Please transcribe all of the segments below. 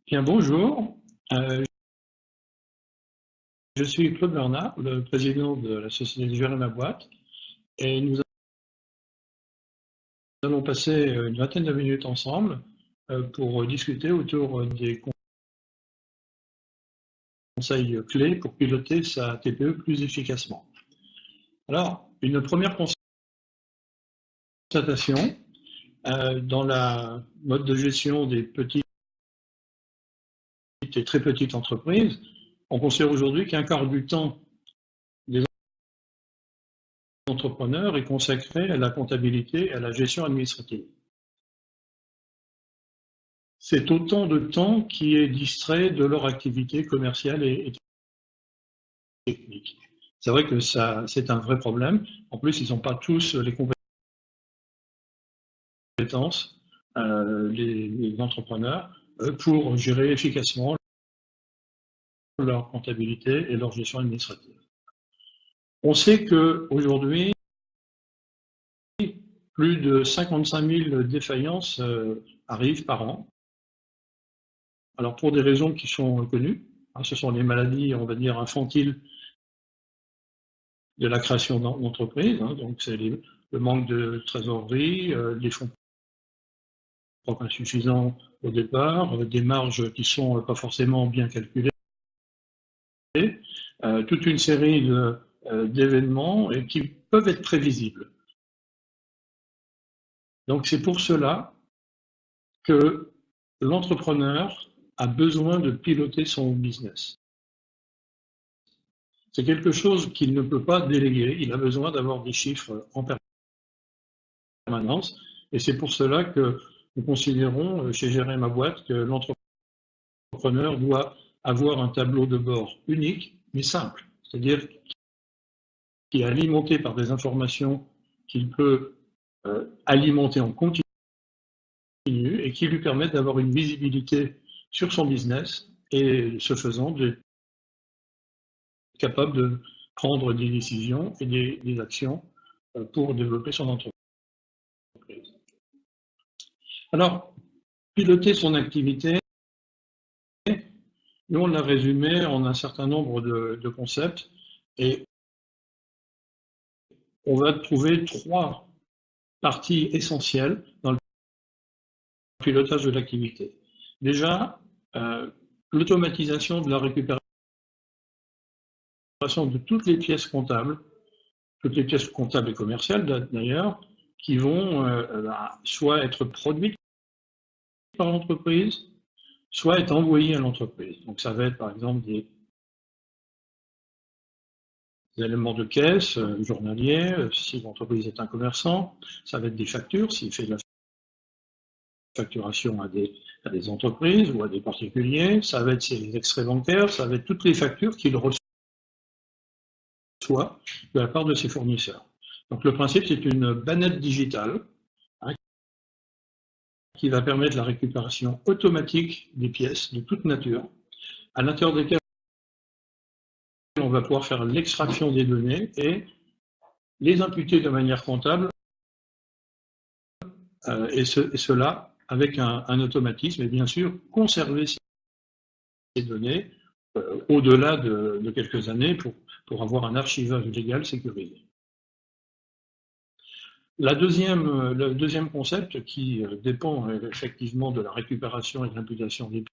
Bien, bonjour. Je suis Claude Bernard, le président de la société Gérer ma boîte, et nous allons passer une vingtaine de minutes ensemble pour discuter autour des conseils clés pour piloter sa TPE plus efficacement. Alors, une première constatation, dans la mode de gestion des petites et très petites entreprises, on considère aujourd'hui qu'un quart du temps des entrepreneurs est consacré à la comptabilité et à la gestion administrative. C'est autant de temps qui est distrait de leur activité commerciale et technique. C'est vrai que c'est un vrai problème. En plus, ils n'ont pas tous les compétences, les entrepreneurs, pour gérer efficacement leur comptabilité et leur gestion administrative. On sait qu'aujourd'hui, plus de 55 000 défaillances arrivent par an. Alors pour des raisons qui sont connues, ce sont les maladies, on va dire, infantiles de la création d'entreprise, donc c'est le manque de trésorerie, les fonds propres insuffisants au départ, des marges qui sont pas forcément bien calculées, toute une série d'événements qui peuvent être prévisibles. Donc c'est pour cela que l'entrepreneur a besoin de piloter son business. C'est quelque chose qu'il ne peut pas déléguer, il a besoin d'avoir des chiffres en permanence, et c'est pour cela que nous considérons chez Gérer ma boîte que l'entrepreneur doit avoir un tableau de bord unique, mais simple, c'est-à-dire qui est alimenté par des informations qu'il peut alimenter en continu et qui lui permettent d'avoir une visibilité sur son business et, ce faisant, d'être capable de prendre des décisions et des actions pour développer son entreprise. Alors, piloter son activité, nous on l'a résumé en un certain nombre de concepts et on va trouver 3 parties essentielles dans le pilotage de l'activité. Déjà, l'automatisation de la récupération de toutes les pièces comptables et commerciales d'ailleurs, qui vont soit être produites par l'entreprise, soit être envoyées à l'entreprise. Donc ça va être par exemple des éléments de caisse journaliers, si l'entreprise est un commerçant, ça va être des factures, s'il fait de la facturation à des entreprises ou à des particuliers, ça va être ses extraits bancaires, ça va être toutes les factures qu'il reçoit de la part de ses fournisseurs. Donc le principe, c'est une bannette digitale qui va permettre la récupération automatique des pièces de toute nature, à l'intérieur desquelles on va pouvoir faire l'extraction des données et les imputer de manière comptable, et cela avec un automatisme, et bien sûr conserver ces données au-delà de quelques années pour avoir un archivage légal sécurisé. Le deuxième concept qui dépend effectivement de la récupération et de l'imputation des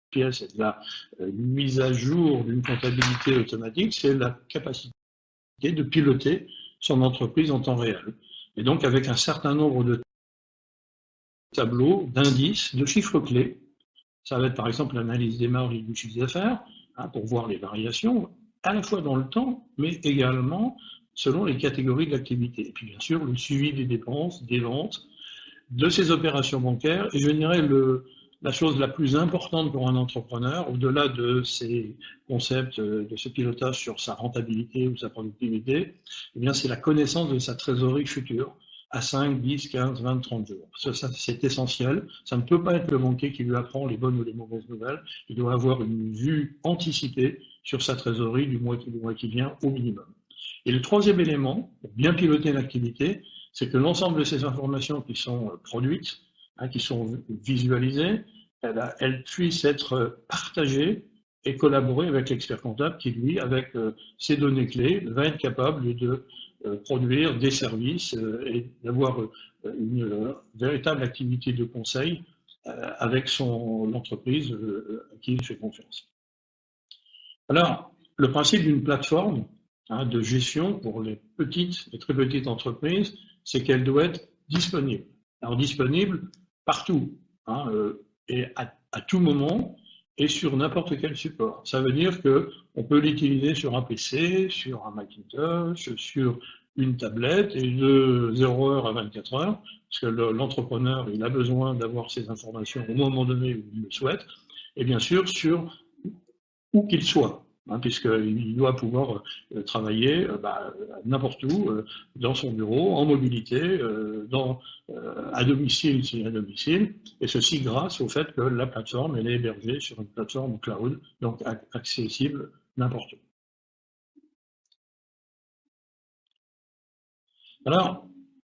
pièces et de la mise à jour d'une comptabilité automatique, c'est la capacité de piloter son entreprise en temps réel. Et donc avec un certain nombre de tableaux, d'indices, de chiffres clés. Ça va être par exemple l'analyse des marges et du chiffre d'affaires, pour voir les variations, à la fois dans le temps, mais également selon les catégories de l'activité. Et puis bien sûr, le suivi des dépenses, des ventes, de ses opérations bancaires. Et je dirais la chose la plus importante pour un entrepreneur, au-delà de ces concepts, de ce pilotage sur sa rentabilité ou sa productivité, eh bien c'est la connaissance de sa trésorerie future à 5, 10, 15, 20, 30 jours. Ça, c'est essentiel. Ça ne peut pas être le banquier qui lui apprend les bonnes ou les mauvaises nouvelles. Il doit avoir une vue anticipée sur sa trésorerie du mois qui vient au minimum. Et le troisième élément, pour bien piloter l'activité, c'est que l'ensemble de ces informations qui sont produites, qui sont visualisées, elle puisse être partagée et collaborer avec l'expert comptable qui, lui, avec ses données clés, va être capable de produire des services et d'avoir une véritable activité de conseil avec l'entreprise à qui il fait confiance. Alors, le principe d'une plateforme de gestion pour les petites et très petites entreprises, c'est qu'elle doit être disponible. Alors, disponible partout et à tout moment et sur n'importe quel support. Ça veut dire qu'on peut l'utiliser sur un PC, sur un Macintosh, sur une tablette et de 0 heure à 24 heures, parce que l'entrepreneur, il a besoin d'avoir ces informations au moment donné où il le souhaite, et bien sûr sur où qu'il soit, puisqu'il doit pouvoir travailler n'importe où, dans son bureau, en mobilité, à domicile s'il est à domicile, et ceci grâce au fait que la plateforme elle est hébergée sur une plateforme cloud, donc accessible n'importe où. Alors,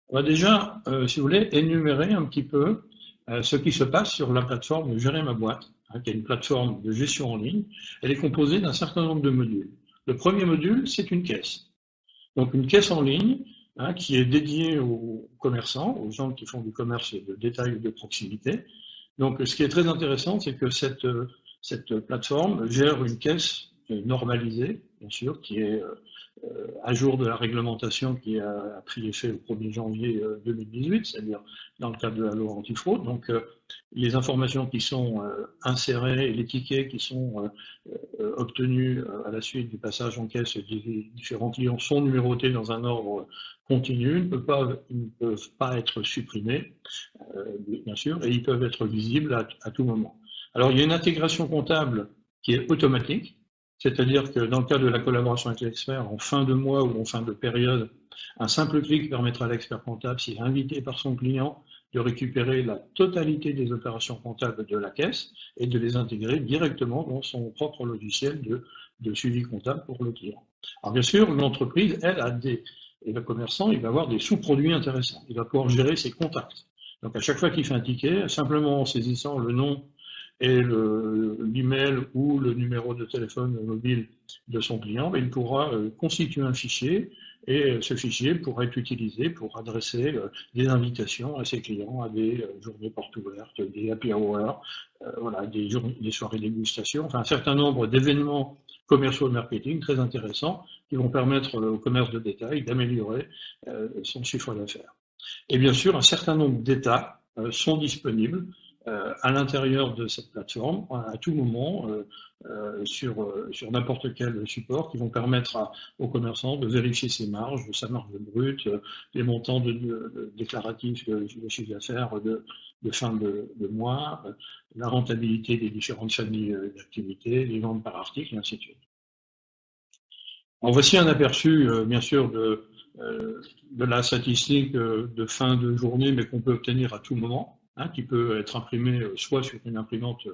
on va déjà, si vous voulez, énumérer un petit peu ce qui se passe sur la plateforme Gérer ma boîte, qui est une plateforme de gestion en ligne. Elle est composée d'un certain nombre de modules. Le premier module, c'est une caisse. Donc une caisse en ligne qui est dédiée aux commerçants, aux gens qui font du commerce de détail ou de proximité. Donc ce qui est très intéressant, c'est que cette plateforme gère une caisse normalisée, bien sûr, qui est à jour de la réglementation qui a pris effet au 1er janvier 2018, c'est-à-dire dans le cadre de la loi antifraude. Donc les informations qui sont insérées et les tickets qui sont obtenus à la suite du passage en caisse des différents clients sont numérotés dans un ordre continu, ne peuvent pas être supprimés, bien sûr, et ils peuvent être visibles à tout moment. Alors il y a une intégration comptable qui est automatique, c'est-à-dire que dans le cadre de la collaboration avec l'expert, en fin de mois ou en fin de période, un simple clic permettra à l'expert comptable, s'il est invité par son client, de récupérer la totalité des opérations comptables de la caisse et de les intégrer directement dans son propre logiciel de suivi comptable pour le client. Alors bien sûr, l'entreprise, elle, et le commerçant, il va avoir des sous-produits intéressants. Il va pouvoir gérer ses contacts. Donc à chaque fois qu'il fait un ticket, simplement en saisissant le nom et l'email ou le numéro de téléphone mobile de son client, il pourra constituer un fichier et ce fichier pourra être utilisé pour adresser des invitations à ses clients à des journées portes ouvertes, des happy hours, voilà, des soirées dégustation, enfin un certain nombre d'événements commerciaux et marketing très intéressants qui vont permettre au commerce de détail d'améliorer son chiffre d'affaires. Et bien sûr, un certain nombre d'états sont disponibles à l'intérieur de cette plateforme, à tout moment, sur n'importe quel support, qui vont permettre aux commerçants de vérifier ses marges, sa marge brute, les montants déclaratifs de chiffre d'affaires de fin de mois, la rentabilité des différentes familles d'activités, les ventes par article, et ainsi de suite. Alors voici un aperçu, bien sûr, de la statistique de fin de journée, mais qu'on peut obtenir à tout moment. Qui peut être imprimé soit sur une imprimante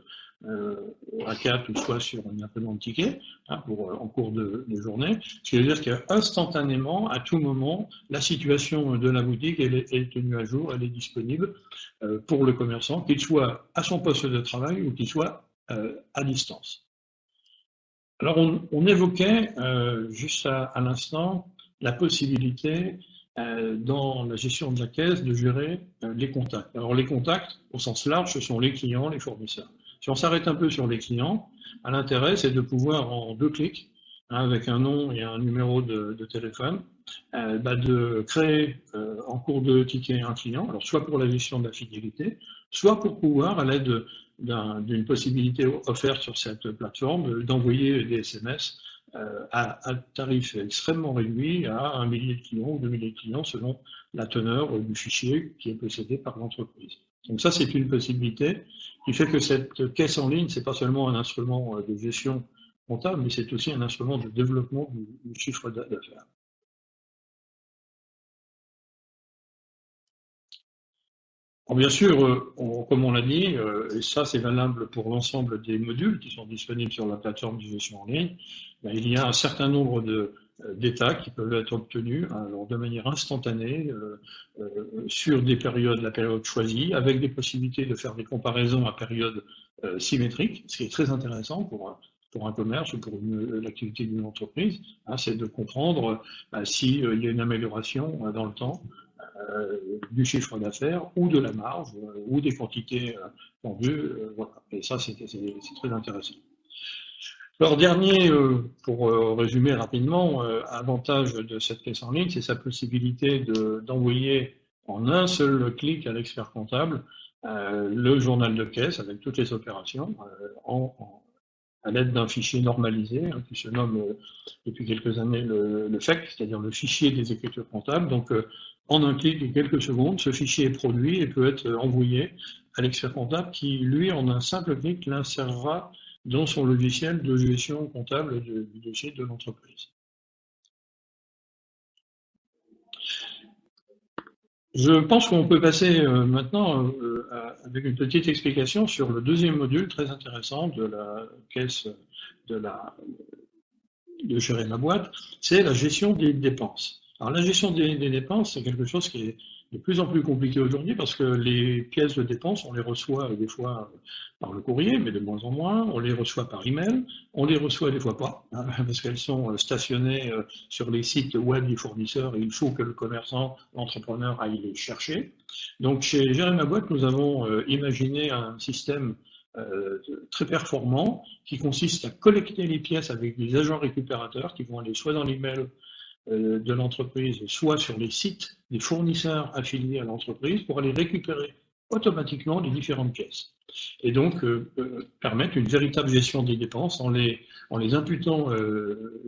A4 ou soit sur une imprimante ticket en cours de journée. Ce qui veut dire qu'instantanément, à tout moment, la situation de la boutique est tenue à jour, elle est disponible pour le commerçant, qu'il soit à son poste de travail ou qu'il soit à distance. Alors on évoquait juste à l'instant la possibilité dans la gestion de la caisse, de gérer les contacts. Alors les contacts, au sens large, ce sont les clients, les fournisseurs. Si on s'arrête un peu sur les clients, l'intérêt, c'est de pouvoir, en 2 clics, avec un nom et un numéro de téléphone, de créer en cours de ticket un client, alors soit pour la gestion de la fidélité, soit pour pouvoir, à l'aide d'une possibilité offerte sur cette plateforme, d'envoyer des SMS à tarif extrêmement réduit à 1 millier de clients ou 2 milliers de clients selon la teneur du fichier qui est possédé par l'entreprise. Donc ça, c'est une possibilité qui fait que cette caisse en ligne, c'est pas seulement un instrument de gestion comptable, mais c'est aussi un instrument de développement du chiffre d'affaires. Bien sûr, comme on l'a dit, et ça c'est valable pour l'ensemble des modules qui sont disponibles sur la plateforme de gestion en ligne, il y a un certain nombre d'état qui peuvent être obtenus alors, de manière instantanée sur des périodes, la période choisie, avec des possibilités de faire des comparaisons à période symétrique, ce qui est très intéressant pour un commerce ou pour l'activité d'une entreprise, hein, c'est de comprendre s'il y a une amélioration dans le temps du chiffre d'affaires ou de la marge ou des quantités vendues. Voilà. Et ça, c'est très intéressant. Alors, dernier, pour résumer rapidement, avantage de cette caisse en ligne, c'est sa possibilité d'envoyer en un seul clic à l'expert comptable le journal de caisse avec toutes les opérations à l'aide d'un fichier normalisé hein, qui se nomme depuis quelques années le FEC, c'est-à-dire le fichier des écritures comptables. Donc, en un clic de quelques secondes, ce fichier est produit et peut être envoyé à l'expert comptable qui, lui, en un simple clic, l'insérera dans son logiciel de gestion comptable du dossier de l'entreprise. Je pense qu'on peut passer maintenant avec une petite explication sur le deuxième module très intéressant de la caisse de gérer ma boîte, c'est la gestion des dépenses. Alors la gestion des dépenses, c'est quelque chose qui est de plus en plus compliqué aujourd'hui parce que les pièces de dépenses, on les reçoit des fois par le courrier, mais de moins en moins, on les reçoit par email, on les reçoit des fois pas, hein, parce qu'elles sont stationnées sur les sites web du fournisseur et il faut que le commerçant, l'entrepreneur aille les chercher. Donc chez Gérer ma boîte, nous avons imaginé un système très performant qui consiste à collecter les pièces avec des agents récupérateurs qui vont aller soit dans l'email de l'entreprise, soit sur les sites des fournisseurs affiliés à l'entreprise pour aller récupérer automatiquement les différentes pièces. Et donc permettre une véritable gestion des dépenses en les imputant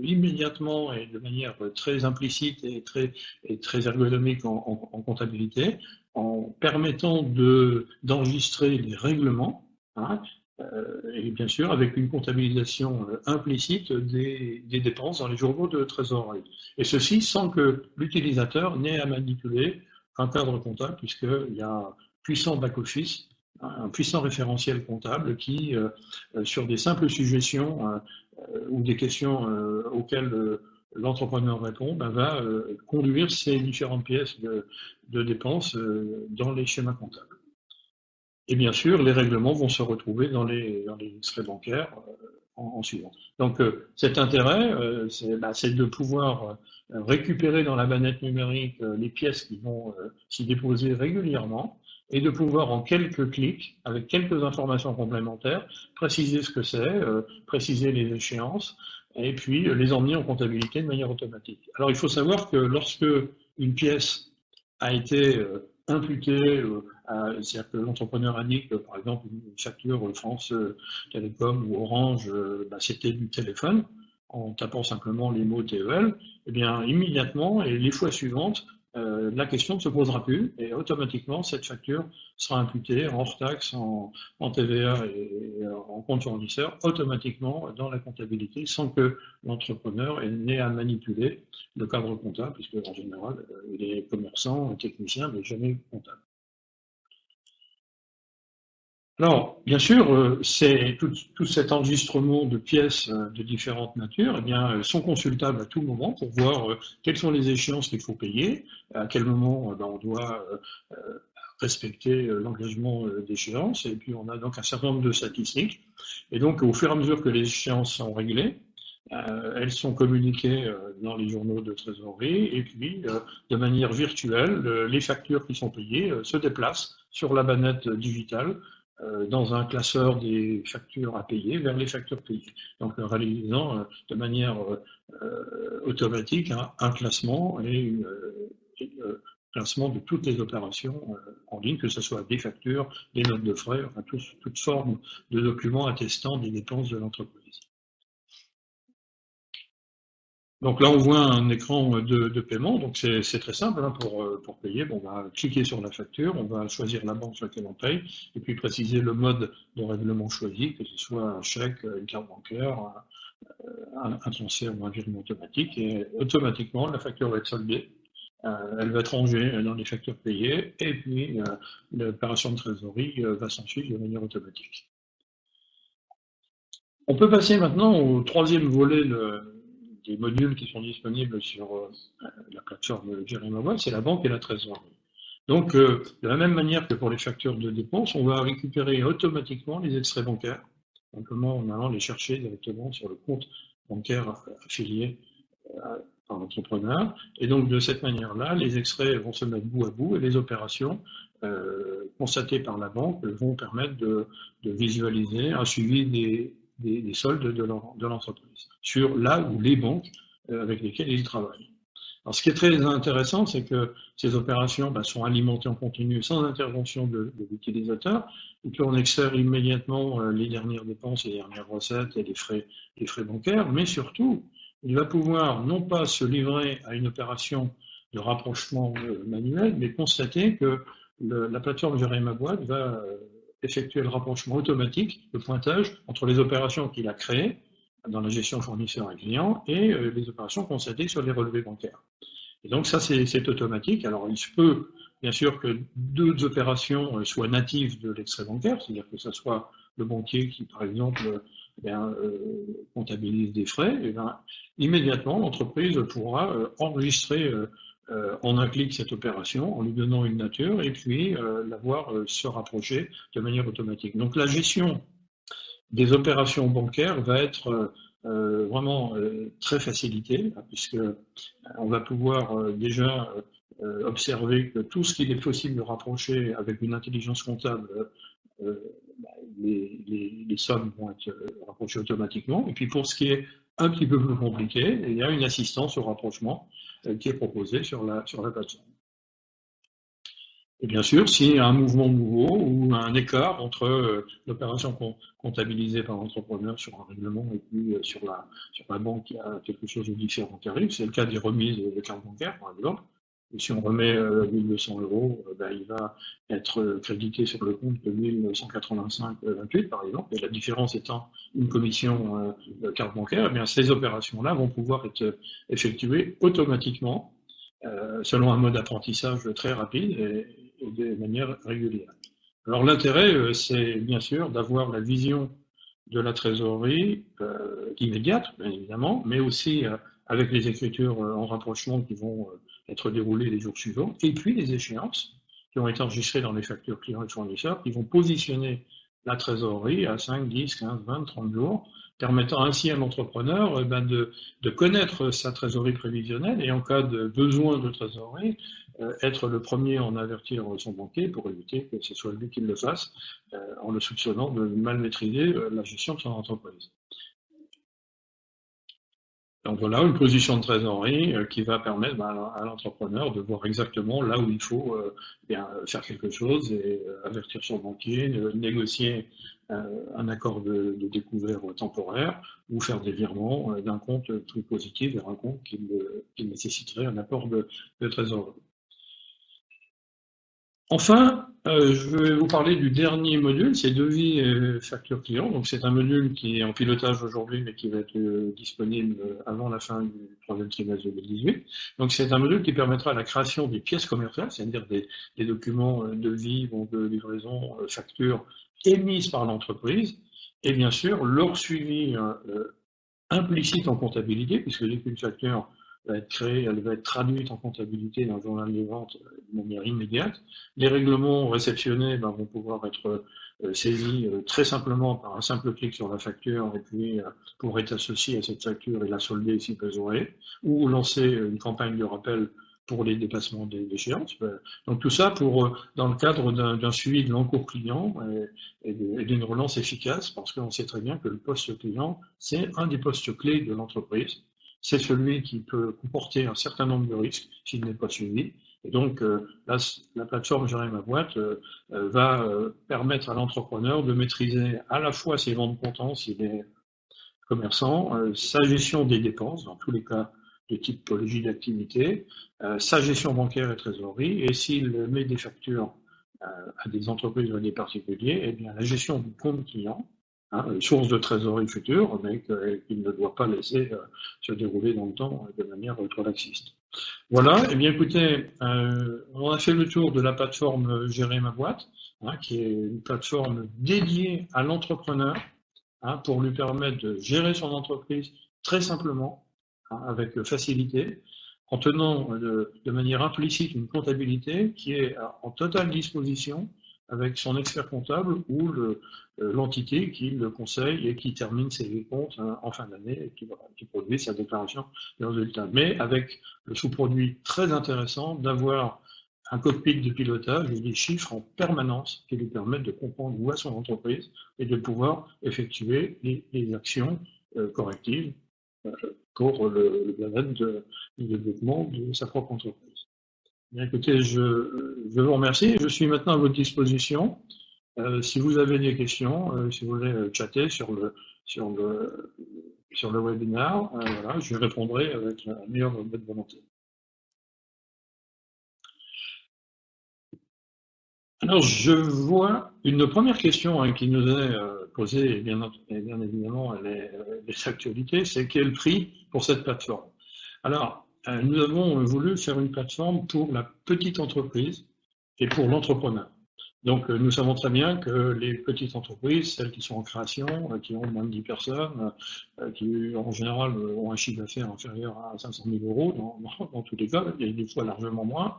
immédiatement et de manière très implicite et très ergonomique en comptabilité, en permettant d'enregistrer les règlements, hein, et bien sûr avec une comptabilisation implicite des dépenses dans les journaux de trésorerie. Et ceci sans que l'utilisateur n'ait à manipuler un cadre comptable, puisqu'il y a un puissant back-office, un puissant référentiel comptable qui, sur des simples suggestions ou des questions auxquelles l'entrepreneur répond, va conduire ces différentes pièces de dépenses dans les schémas comptables. Et bien sûr, les règlements vont se retrouver dans les extraits bancaires en suivant. Donc cet intérêt, c'est de pouvoir récupérer dans la bannette numérique les pièces qui vont s'y déposer régulièrement et de pouvoir en quelques clics, avec quelques informations complémentaires, préciser ce que c'est, préciser les échéances et puis les emmener en comptabilité de manière automatique. Alors il faut savoir que lorsque une pièce a été imputée, c'est-à-dire que l'entrepreneur indique que, par exemple, une facture France Télécom ou Orange, c'était du téléphone, en tapant simplement les mots TEL, eh bien, immédiatement, et les fois suivantes, la question ne se posera plus, et automatiquement, cette facture sera imputée en hors-taxe, en TVA et en compte fournisseur, automatiquement dans la comptabilité, sans que l'entrepreneur n'ait à manipuler le cadre comptable, puisque en général, il est commerçant, technicien, mais jamais comptable. Alors, bien sûr, c'est tout cet enregistrement de pièces de différentes natures, eh bien, sont consultables à tout moment pour voir quelles sont les échéances qu'il faut payer, à quel moment on doit respecter l'engagement d'échéance, et puis on a donc un certain nombre de statistiques. Et donc, au fur et à mesure que les échéances sont réglées, elles sont communiquées dans les journaux de trésorerie, et puis, de manière virtuelle, les factures qui sont payées se déplacent sur la bannette digitale, dans un classeur des factures à payer vers les factures payées. Donc réalisant de manière automatique un classement et classement de toutes les opérations en ligne, que ce soit des factures, des notes de frais, enfin toute forme de documents attestant des dépenses de l'entreprise. Donc là, on voit un écran de paiement, donc c'est très simple hein, pour payer. Bon, on va cliquer sur la facture, on va choisir la banque sur laquelle on paye, et puis préciser le mode de règlement choisi, que ce soit un chèque, une carte bancaire, un transfert ou un virement automatique, et automatiquement, la facture va être soldée. Elle va être rangée dans les factures payées, et puis l'opération de trésorerie va s'en suivre de manière automatique. On peut passer maintenant au troisième volet des modules qui sont disponibles sur la plateforme Gérer ma boîte, c'est la banque et la trésorerie. Donc, de la même manière que pour les factures de dépenses, on va récupérer automatiquement les extraits bancaires, simplement en allant les chercher directement sur le compte bancaire affilié par l'entrepreneur. Et donc, de cette manière-là, les extraits vont se mettre bout à bout et les opérations constatées par la banque vont permettre de visualiser un suivi des soldes de l'entreprise sur là où les banques avec lesquelles ils travaillent. Alors, ce qui est très intéressant, c'est que ces opérations sont alimentées en continu sans intervention de l'utilisateur, et puis on extrait immédiatement les dernières dépenses, les dernières recettes et les frais bancaires, mais surtout, il va pouvoir non pas se livrer à une opération de rapprochement manuel, mais constater que la plateforme Gérer ma boîte va effectuer le rapprochement automatique, le pointage entre les opérations qu'il a créées dans la gestion fournisseur et client et les opérations constatées sur les relevés bancaires. Et donc ça, c'est automatique. Alors il se peut, bien sûr, que deux opérations soient natives de l'extrait bancaire, c'est-à-dire que ce soit le banquier qui, par exemple, comptabilise des frais, et immédiatement, l'entreprise pourra enregistrer en un clic cette opération en lui donnant une nature et puis la voir se rapprocher de manière automatique. Donc la gestion des opérations bancaires va être vraiment très facilitée, puisque on va pouvoir déjà observer que tout ce qu'il est possible de rapprocher avec une intelligence comptable, les sommes vont être rapprochées automatiquement. Et puis pour ce qui est un petit peu plus compliqué, il y a une assistance au rapprochement qui est proposée sur la plateforme. Et bien sûr, s'il y a un mouvement nouveau ou un écart entre l'opération comptabilisée par l'entrepreneur sur un règlement et puis sur la banque, il y a quelque chose de différent qui arrive. C'est le cas des remises de cartes bancaires, par exemple. Et si on remet 1200 €, il va être crédité sur le compte de 1185,28, par exemple. Et la différence étant une commission de carte bancaire, eh bien ces opérations-là vont pouvoir être effectuées automatiquement selon un mode d'apprentissage très rapide et de manière régulière. Alors l'intérêt, c'est bien sûr d'avoir la vision de la trésorerie immédiate, bien évidemment, mais aussi avec les écritures en rapprochement qui vont être déroulées les jours suivants, et puis les échéances qui ont été enregistrées dans les factures clients et fournisseurs, qui vont positionner la trésorerie à 5, 10, 15, 20, 30 jours, permettant ainsi à l'entrepreneur de connaître sa trésorerie prévisionnelle et en cas de besoin de trésorerie, être le premier à en avertir son banquier pour éviter que ce soit lui qui le fasse en le soupçonnant de mal maîtriser la gestion de son entreprise. Donc voilà une position de trésorerie qui va permettre à l'entrepreneur de voir exactement là où il faut faire quelque chose et avertir son banquier, négocier un accord de découvert temporaire ou faire des virements d'un compte plus positif vers un compte qui nécessiterait un apport de trésorerie. Enfin, je vais vous parler du dernier module, c'est devis et facture client. Donc c'est un module qui est en pilotage aujourd'hui, mais qui va être disponible avant la fin du troisième trimestre 2018. Donc c'est un module qui permettra la création des pièces commerciales, c'est-à-dire des documents devis, bons de livraison, factures émises par l'entreprise, et bien sûr leur suivi implicite en comptabilité, puisque dès qu'une facture va être créée, elle va être traduite en comptabilité dans le journal des ventes de manière immédiate. Les règlements réceptionnés vont pouvoir être saisis très simplement par un simple clic sur la facture et puis pour être associé à cette facture et la solder si besoin est, ou lancer une campagne de rappel pour les dépassements d'échéance. Donc tout ça dans le cadre d'un suivi de l'encours client et d'une relance efficace, parce qu'on sait très bien que le poste client, c'est un des postes clés de l'entreprise. C'est celui qui peut comporter un certain nombre de risques s'il n'est pas suivi. Et donc, la plateforme Gérer ma boîte va permettre à l'entrepreneur de maîtriser à la fois ses ventes comptant, s'il est commerçant, sa gestion des dépenses, dans tous les cas de typologie d'activité, sa gestion bancaire et trésorerie, et s'il met des factures à des entreprises ou à des particuliers, eh bien, la gestion du compte client, source de trésorerie future, mais qu'il ne doit pas laisser se dérouler dans le temps de manière trop laxiste. Voilà, eh bien écoutez, on a fait le tour de la plateforme Gérer ma boîte, qui est une plateforme dédiée à l'entrepreneur, pour lui permettre de gérer son entreprise très simplement, hein, avec facilité, en tenant de manière implicite une comptabilité qui est en totale disposition avec son expert comptable ou l'entité qui le conseille et qui termine ses comptes en fin d'année et qui produit sa déclaration de résultats. Mais avec le sous-produit très intéressant d'avoir un cockpit de pilotage et des chiffres en permanence qui lui permettent de comprendre où est son entreprise et de pouvoir effectuer les actions correctives pour le bien-être du développement de sa propre entreprise. Bien, écoutez, je vous remercie. Je suis maintenant à votre disposition. Si vous avez des questions, si vous voulez chatter sur le webinaire, voilà, je répondrai avec la meilleure de votre volonté. Alors, je vois une première question qui nous est posée, et bien évidemment, elle est d'actualité, c'est quel prix pour cette plateforme? Alors, nous avons voulu faire une plateforme pour la petite entreprise et pour l'entrepreneur. Donc, nous savons très bien que les petites entreprises, celles qui sont en création, qui ont moins de 10 personnes, qui en général ont un chiffre d'affaires inférieur à 500 000 euros, dans tous les cas, et des fois largement moins,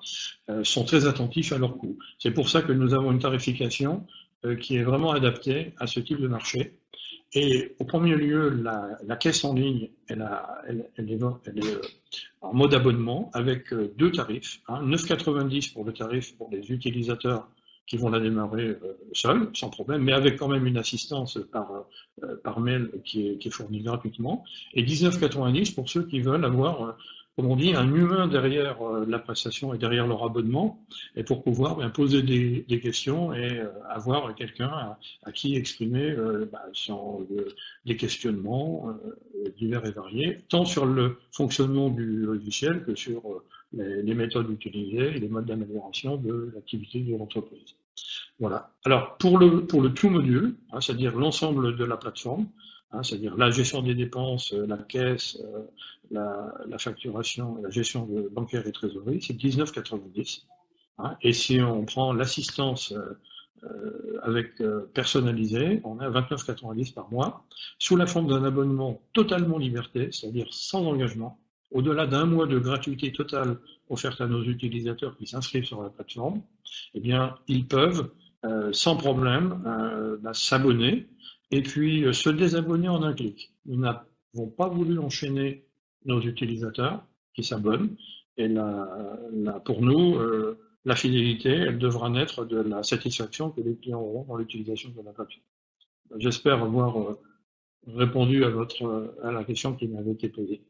sont très attentifs à leurs coûts. C'est pour ça que nous avons une tarification qui est vraiment adaptée à ce type de marché. Et au premier lieu, la caisse en ligne, elle est en mode abonnement avec deux tarifs, hein, 9,90 pour le tarif pour les utilisateurs qui vont la démarrer seuls, sans problème, mais avec quand même une assistance par mail qui est fournie gratuitement, et 19,90 pour ceux qui veulent avoir, comme on dit, un humain derrière la prestation et derrière leur abonnement, et pour pouvoir poser des questions et avoir quelqu'un à qui exprimer des questionnements divers et variés, tant sur le fonctionnement du logiciel que sur les méthodes utilisées et les modes d'amélioration de l'activité de l'entreprise. Voilà. Alors, pour le tout module, hein, c'est-à-dire l'ensemble de la plateforme, hein, c'est-à-dire la gestion des dépenses, la caisse, la facturation, la gestion bancaire et trésorerie, c'est 19,90. Hein, et si on prend l'assistance avec personnalisée, on est à 29,90 par mois, sous la forme d'un abonnement totalement liberté, c'est-à-dire sans engagement, au-delà d'un mois de gratuité totale offerte à nos utilisateurs qui s'inscrivent sur la plateforme, eh bien, ils peuvent sans problème s'abonner et puis se désabonner en un clic. Nous n'avons pas voulu enchaîner nos utilisateurs qui s'abonnent et pour nous, la fidélité, elle devra naître de la satisfaction que les clients auront dans l'utilisation de la plateforme. J'espère avoir répondu à la question qui m'avait été posée.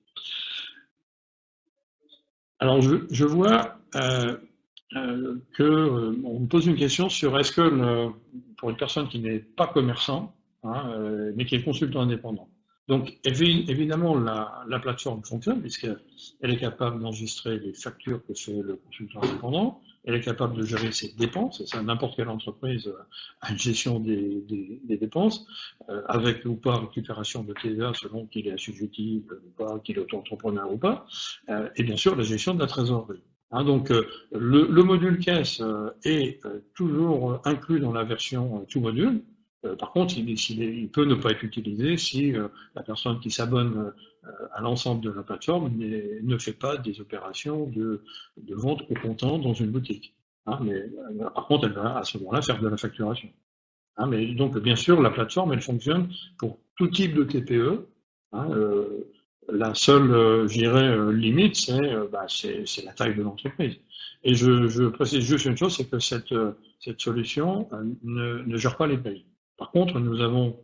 Alors, je vois on me pose une question sur est-ce que pour une personne qui n'est pas commerçant, hein, mais qui est consultant indépendant. Donc, évidemment, la plateforme fonctionne puisqu'elle est capable d'enregistrer les factures que fait le consultant indépendant, elle est capable de gérer ses dépenses, et ça, n'importe quelle entreprise a une gestion des dépenses, avec ou pas récupération de TVA selon qu'il est assujetti ou pas, qu'il est auto-entrepreneur ou pas, et bien sûr la gestion de la trésorerie. Hein, donc le module caisse est toujours inclus dans la version tout module. Par contre, il peut ne pas être utilisé si la personne qui s'abonne à l'ensemble de la plateforme ne fait pas des opérations de vente au comptant dans une boutique. Hein, mais par contre, elle va à ce moment-là faire de la facturation. Hein, mais donc, bien sûr, la plateforme, elle fonctionne pour tout type de TPE. Hein, la seule, je dirais, limite, c'est la taille de l'entreprise. Et je précise juste une chose, c'est que cette solution ne gère pas les pays. Par contre, nous avons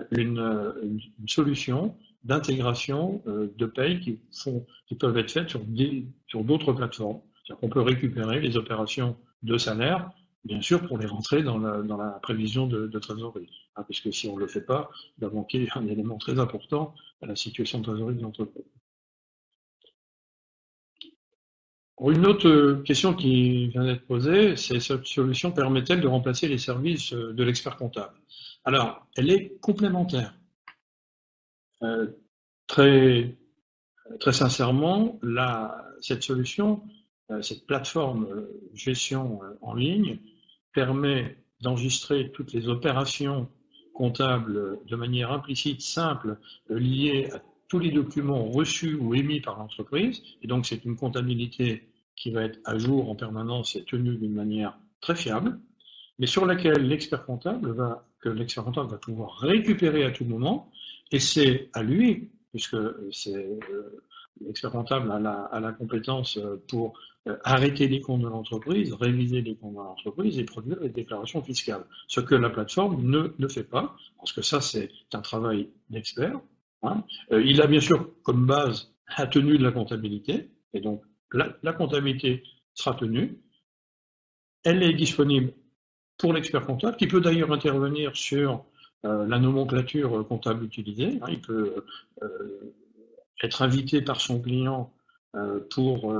une solution d'intégration de paye qui peuvent être faites sur d'autres plateformes. C'est-à-dire qu'on peut récupérer les opérations de salaire, bien sûr, pour les rentrer dans la prévision de trésorerie. Hein, puisque si on ne le fait pas, il va manquer un élément très important à la situation de trésorerie de l'entreprise. Une autre question qui vient d'être posée, c'est cette solution permet-elle de remplacer les services de l'expert comptable? Alors, elle est complémentaire. Très sincèrement, cette solution, cette plateforme gestion en ligne permet d'enregistrer toutes les opérations comptables de manière implicite, simple, liées à tous les documents reçus ou émis par l'entreprise, et donc c'est une comptabilité qui va être à jour en permanence et tenue d'une manière très fiable, mais sur laquelle l'expert comptable va pouvoir récupérer à tout moment, et c'est à lui, puisque c'est l'expert comptable a la compétence pour arrêter les comptes de l'entreprise, réviser les comptes de l'entreprise et produire les déclarations fiscales. Ce que la plateforme ne fait pas, parce que ça c'est un travail d'expert. Hein. Il a bien sûr comme base la tenue de la comptabilité, et donc la comptabilité sera tenue. Elle est disponible pour l'expert comptable, qui peut d'ailleurs intervenir sur la nomenclature comptable utilisée. Hein. Il peut être invité par son client pour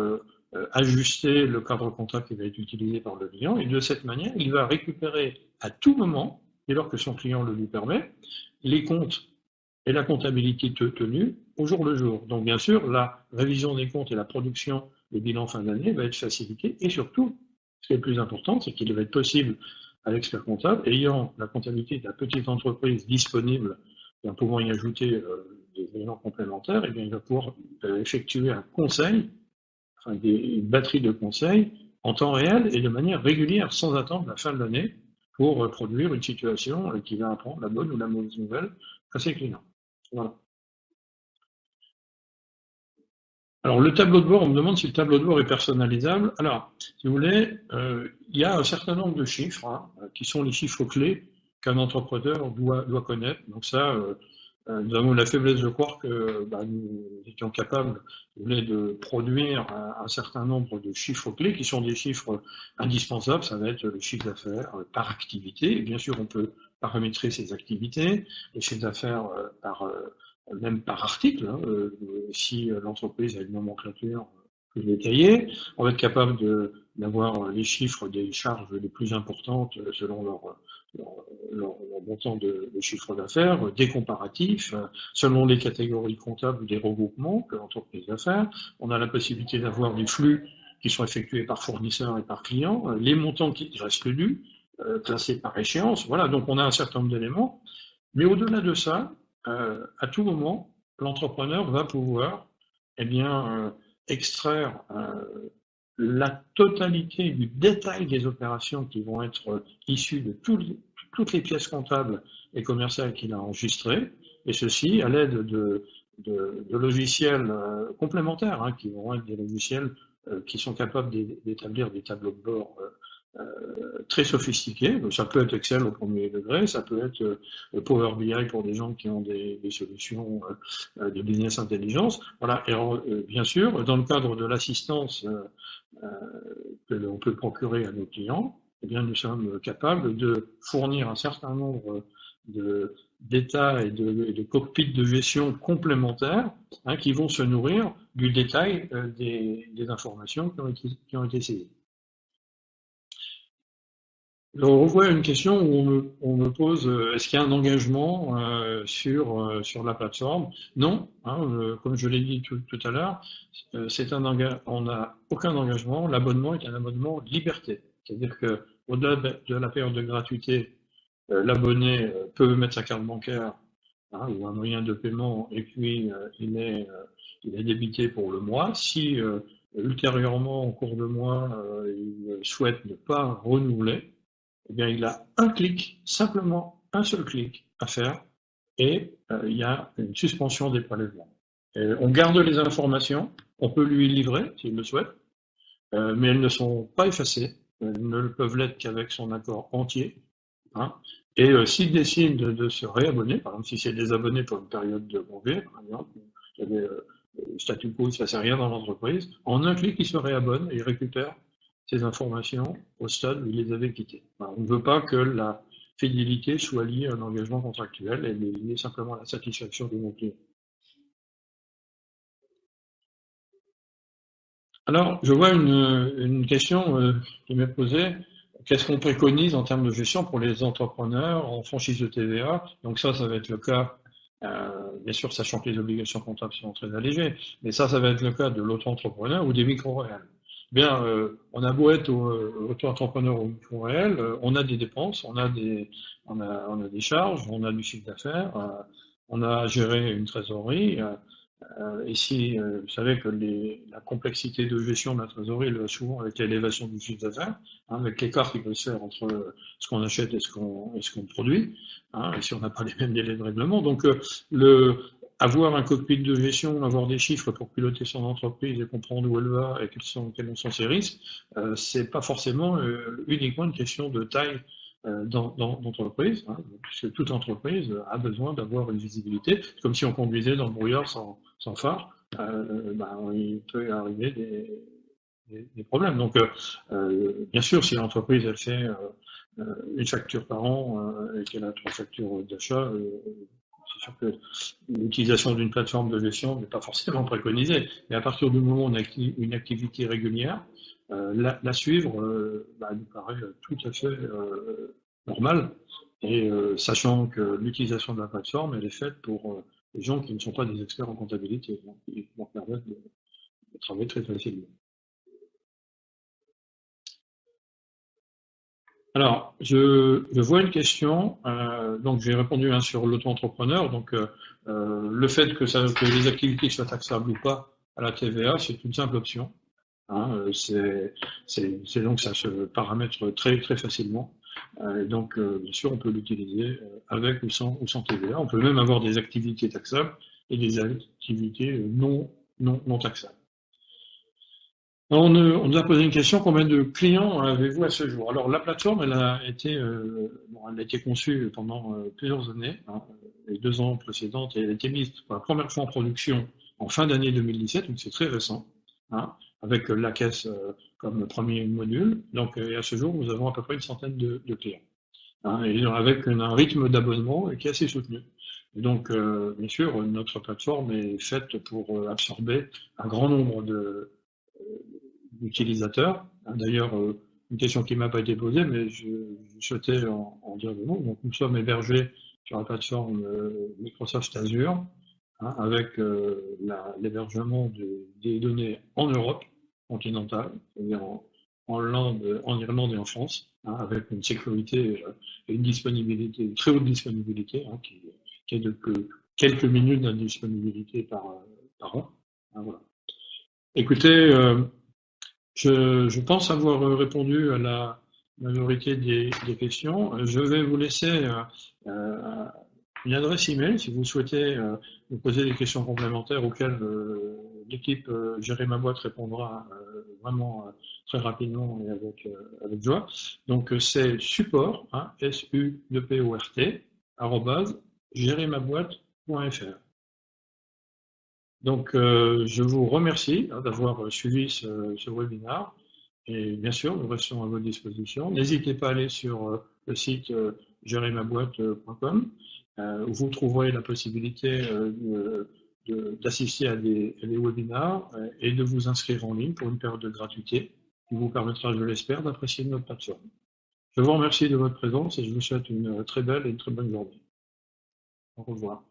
ajuster le cadre comptable qui va être utilisé par le client, et de cette manière, il va récupérer à tout moment, dès lors que son client le lui permet, les comptes et la comptabilité tenue au jour le jour. Donc bien sûr, la révision des comptes et la production des bilans fin d'année va être facilitée, et surtout, ce qui est le plus important, c'est qu'il va être possible à l'expert comptable, ayant la comptabilité de la petite entreprise disponible, et en pouvant y ajouter des éléments complémentaires, et bien, il va pouvoir effectuer un conseil, enfin une batterie de conseils en temps réel et de manière régulière, sans attendre la fin de l'année, pour produire une situation qui va apprendre la bonne ou la mauvaise nouvelle à ses clients. Voilà. Alors, le tableau de bord, on me demande si le tableau de bord est personnalisable. Alors, si vous voulez, il y a un certain nombre de chiffres qui sont les chiffres clés qu'un entrepreneur doit connaître. Donc ça, nous avons la faiblesse de croire que nous étions capables de produire un certain nombre de chiffres clés qui sont des chiffres indispensables. Ça va être le chiffre d'affaires par activité. Et bien sûr, on peut paramétrer ces activités, les chiffres d'affaires même par article, hein, si l'entreprise a une nomenclature plus détaillée, on va être capable d'avoir les chiffres des charges les plus importantes selon leur montant de chiffre d'affaires, des comparatifs, selon les catégories comptables ou des regroupements que l'entreprise va faire. On a la possibilité d'avoir des flux qui sont effectués par fournisseur et par client, les montants qui restent dus, classés par échéance. Voilà, donc on a un certain nombre d'éléments. Mais au-delà de ça, à tout moment, l'entrepreneur va pouvoir extraire la totalité du détail des opérations qui vont être issues de toutes les pièces comptables et commerciales qu'il a enregistrées, et ceci à l'aide de logiciels complémentaires, hein, qui vont être des logiciels qui sont capables d'établir des tableaux de bord très sophistiqués. Donc, ça peut être Excel au premier degré, ça peut être Power BI pour des gens qui ont des solutions de business intelligence. Voilà. Et alors, bien sûr, dans le cadre de l'assistance que l'on peut procurer à nos clients, eh bien, nous sommes capables de fournir un certain nombre d'états et de cockpits de gestion complémentaires, hein, qui vont se nourrir du détail des informations qui ont été saisies. On revoit une question où on me pose est-ce qu'il y a un engagement sur la plateforme? Non, hein, comme je l'ai dit tout à l'heure, on n'a aucun engagement. L'abonnement est un abonnement liberté, c'est-à-dire que au-delà de la période de gratuité, l'abonné peut mettre sa carte bancaire, hein, ou un moyen de paiement, et puis il est débité pour le mois. Si ultérieurement, au cours de mois, il souhaite ne pas renouveler, eh bien, il a un clic, simplement un seul clic à faire, et il y a une suspension des prélèvements. On garde les informations, on peut lui livrer s'il le souhaite, mais elles ne sont pas effacées, elles ne peuvent l'être qu'avec son accord entier. Hein. Et s'il décide de se réabonner, par exemple si c'est désabonné pour une période de congé, par exemple, il y avait statu quo, il ne se passait rien dans l'entreprise, en un clic il se réabonne et il récupère ces informations au stade où il les avait quittées. Alors, on ne veut pas que la fidélité soit liée à un engagement contractuel, elle est liée simplement à la satisfaction de mon client. Alors, je vois une question qui m'est posée. Qu'est-ce qu'on préconise en termes de gestion pour les entrepreneurs en franchise de TVA? Donc ça va être le cas, bien sûr, sachant que les obligations comptables sont très allégées, mais ça va être le cas de l'auto-entrepreneur ou des micro-réels. Bien, on a beau être auto-entrepreneur ou micro-réel, on a des dépenses, on a des charges, on a du chiffre d'affaires, on a à gérer une trésorerie, Ici, vous savez que la complexité de gestion de la trésorerie va souvent avec l'élévation du chiffre d'affaires, hein, avec l'écart qui peut se faire entre ce qu'on achète et ce qu'on produit, hein, et si on n'a pas les mêmes délais de règlement. Donc, avoir un cockpit de gestion, avoir des chiffres pour piloter son entreprise et comprendre où elle va et quels sont ses risques, c'est pas forcément uniquement une question de taille d'entreprise, hein, puisque toute entreprise a besoin d'avoir une visibilité, comme si on conduisait dans le brouillard sans phare, il peut arriver des problèmes. Donc, bien sûr, si l'entreprise elle fait une facture par an et qu'elle a 3 factures d'achat, c'est sûr que l'utilisation d'une plateforme de gestion n'est pas forcément préconisée. Mais à partir du moment où on a une activité régulière, la suivre nous paraît tout à fait normal. Et sachant que l'utilisation de la plateforme, elle est faite pour les gens qui ne sont pas des experts en comptabilité, donc qui vont permettre de travailler très facilement. Alors, je vois une question, donc j'ai répondu sur l'auto-entrepreneur, donc le fait que les activités soient taxables ou pas à la TVA, c'est une simple option. Hein, c'est donc ça se paramètre très, très facilement. Donc, bien sûr, on peut l'utiliser avec ou sans TVA. On peut même avoir des activités taxables et des activités non taxables. On nous a posé une question, combien de clients avez-vous à ce jour? Alors la plateforme, elle a été conçue pendant plusieurs années, hein, les 2 ans précédentes, et elle a été mise pour la première fois en production en fin d'année 2017, donc c'est très récent, hein, avec la caisse comme premier module. Donc à ce jour, nous avons à peu près une centaine de clients, hein, et avec un rythme d'abonnement qui est assez soutenu. Et donc, bien sûr, notre plateforme est faite pour absorber un grand nombre d'utilisateurs. D'ailleurs, une question qui ne m'a pas été posée, mais je souhaitais en dire deux mots. Donc, nous sommes hébergés sur la plateforme Microsoft Azure, hein, avec l'hébergement des données en Europe continentale, c'est-à-dire en Irlande et en France, hein, avec une sécurité et une disponibilité, une très haute disponibilité, hein, qui est de quelques minutes d'indisponibilité par an. Hein, voilà. Écoutez, je pense avoir répondu à la majorité des questions. Je vais vous laisser une adresse email si vous souhaitez me poser des questions complémentaires auxquelles l'équipe Gérer ma boîte répondra vraiment très rapidement et avec joie. Donc c'est support, hein, S-U-P-O-R-T, @gerermaboîte.fr. Donc, je vous remercie d'avoir suivi ce webinaire et bien sûr, nous restons à votre disposition. N'hésitez pas à aller sur le site gerermaboîte.com où vous trouverez la possibilité d'assister à des webinaires et de vous inscrire en ligne pour une période de gratuité qui vous permettra, je l'espère, d'apprécier notre plateforme. Je vous remercie de votre présence et je vous souhaite une très belle et une très bonne journée. Au revoir.